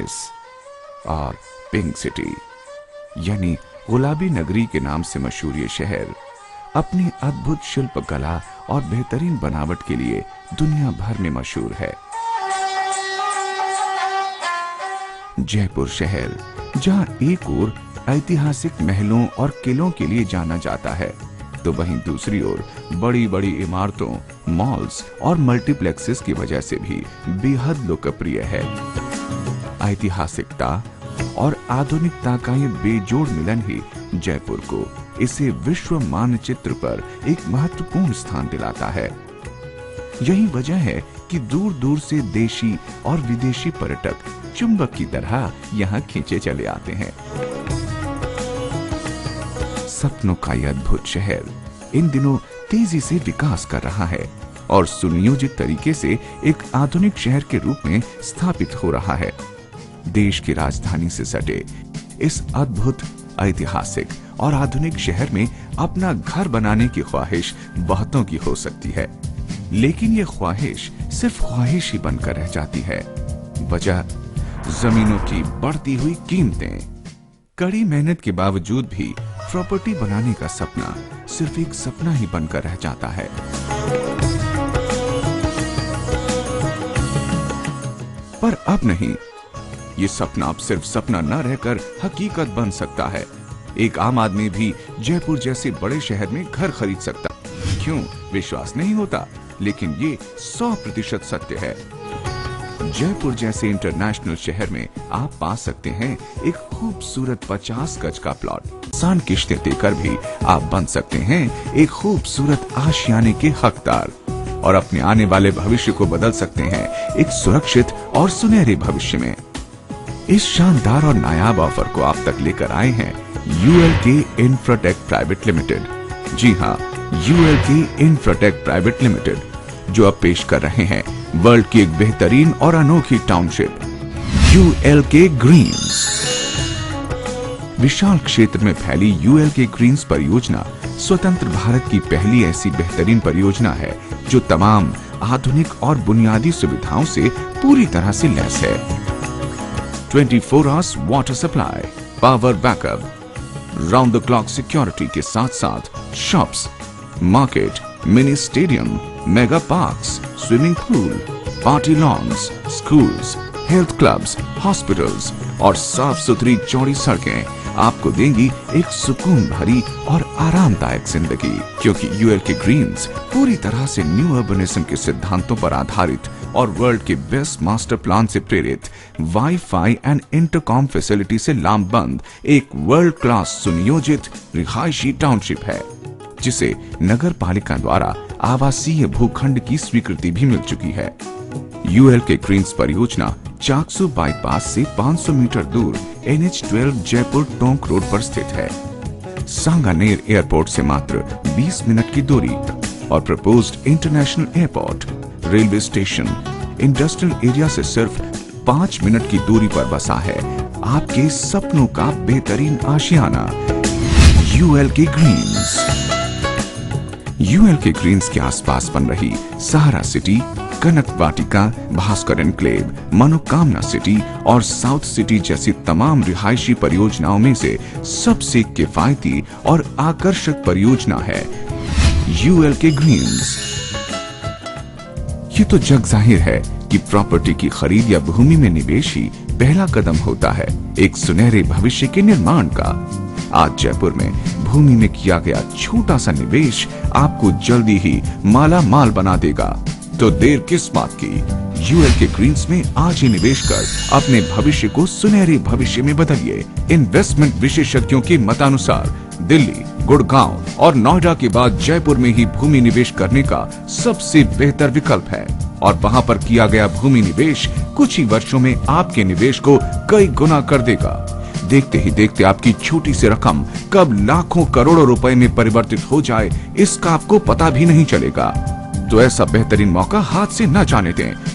Paris. और pink city यानी गुलाबी नगरी के नाम से मशहूर ये शहर अपनी अद्भुत शिल्प कला और बेहतरीन बनावट के लिए दुनिया भर में मशहूर है। जयपुर शहर जहां एक ओर ऐतिहासिक महलों और किलों के लिए जाना जाता है, तो वहीं दूसरी ओर बड़ी बड़ी इमारतों, मॉल्स और मल्टीप्लेक्सेस की वजह से भी बेहद लोकप्रिय है। ऐतिहासिकता और आधुनिकता का ये बेजोड़ मिलन ही जयपुर को इसे विश्व मानचित्र पर एक महत्वपूर्ण स्थान दिलाता है। यही वजह है कि दूर दूर से देशी और विदेशी पर्यटक चुंबक की तरह यहाँ खींचे चले आते हैं। सपनों का यह अद्भुत शहर इन दिनों तेजी से विकास कर रहा है और सुनियोजित तरीके से एक आधुनिक शहर के रूप में स्थापित हो रहा है। देश की राजधानी से सटे इस अद्भुत, ऐतिहासिक और आधुनिक शहर में अपना घर बनाने की ख्वाहिश बहुतों की हो सकती है, लेकिन ये ख्वाहिश सिर्फ ख्वाहिश ही बनकर रह जाती है। वजह जमीनों की बढ़ती हुई कीमतें। कड़ी मेहनत के बावजूद भी प्रॉपर्टी बनाने का सपना सिर्फ एक सपना ही बनकर रह जाता है। पर अब नहीं, ये सपना अब सिर्फ सपना न रहकर हकीकत बन सकता है। एक आम आदमी भी जयपुर जैसे बड़े शहर में घर खरीद सकता। क्यों विश्वास नहीं होता? लेकिन ये 100% सत्य है। जयपुर जैसे इंटरनेशनल शहर में आप पा सकते हैं एक खूबसूरत 50 गज का प्लॉट। आसान किश्तें देकर भी आप बन सकते हैं एक खूबसूरत आशियाने के हकदार और अपने आने वाले भविष्य को बदल सकते हैं एक सुरक्षित और सुनहरे भविष्य में। इस शानदार और नायाब ऑफर को आप तक लेकर आए हैं ULK इंफ्राटेक प्राइवेट लिमिटेड। जी हाँ, ULK इंफ्राटेक प्राइवेट लिमिटेड, जो अब पेश कर रहे हैं वर्ल्ड की एक बेहतरीन और अनोखी टाउनशिप ULK ग्रीन्स। विशाल क्षेत्र में फैली ULK ग्रीन्स परियोजना स्वतंत्र भारत की पहली ऐसी बेहतरीन परियोजना है जो तमाम आधुनिक और बुनियादी सुविधाओं से पूरी तरह से लैस है। 24 hours water supply, power backup, round the clock security के साथ साथ shops, market, mini stadium, mega parks, swimming pool, party lawns, schools, health clubs, hospitals और साफ सुथरी चौड़ी सड़कें आपको देंगी एक सुकून भरी और आरामदायक जिंदगी। क्योंकि ULK ग्रीन्स पूरी तरह से न्यू अर्बनिज्म के सिद्धांतों पर आधारित और वर्ल्ड के बेस्ट मास्टर प्लान से प्रेरित वाईफाई एंड इंटरकॉम फैसिलिटी से लामबंद एक वर्ल्ड क्लास सुनियोजित रिहायशी टाउनशिप है, जिसे नगर पालिका द्वारा आवासीय भूखंड की स्वीकृति भी मिल चुकी है। ULK ग्रीन्स परियोजना चाकसू बाईपास से 500 मीटर दूर NH12 जयपुर टोंक रोड पर स्थित है। सांगानेर एयरपोर्ट से मात्र 20 मिनट की दूरी और proposed international airport, railway station, industrial area से सिर्फ 5 मिनट की दूरी पर बसा है आपके सपनों का बेहतरीन आशियाना ULK ग्रीन्स। ULK ग्रीन्स के आसपास बन रही सहारा सिटी, कनक वाटिका, भास्कर एनक्लेव, मनोकामना सिटी और साउथ सिटी जैसी तमाम रिहायशी परियोजनाओं में से सबसे किफायती और आकर्षक परियोजना है ULK ग्रीन्स। ये तो जग जाहिर है कि प्रॉपर्टी की खरीद या भूमि में निवेश ही पहला कदम होता है एक सुनहरे भविष्य के निर्माण का। आज जयपुर में भूमि में किया गया छोटा सा निवेश आपको जल्दी ही माला माल बना देगा। तो देर किस बात की? ULK ग्रीन्स में आज ही निवेश कर अपने भविष्य को सुनहरे भविष्य में बदलिए। इन्वेस्टमेंट विशेषज्ञों के मतानुसार दिल्ली, गुड़गांव और नोएडा के बाद जयपुर में ही भूमि निवेश करने का सबसे बेहतर विकल्प है और वहां पर किया गया भूमि निवेश कुछ ही वर्षों में आपके निवेश को कई गुना कर देगा। देखते ही देखते आपकी छोटी सी रकम कब लाखों करोड़ों रुपए में परिवर्तित हो जाए इसका आपको पता भी नहीं चलेगा। तो ऐसा बेहतरीन मौका हाथ से न जाने दें।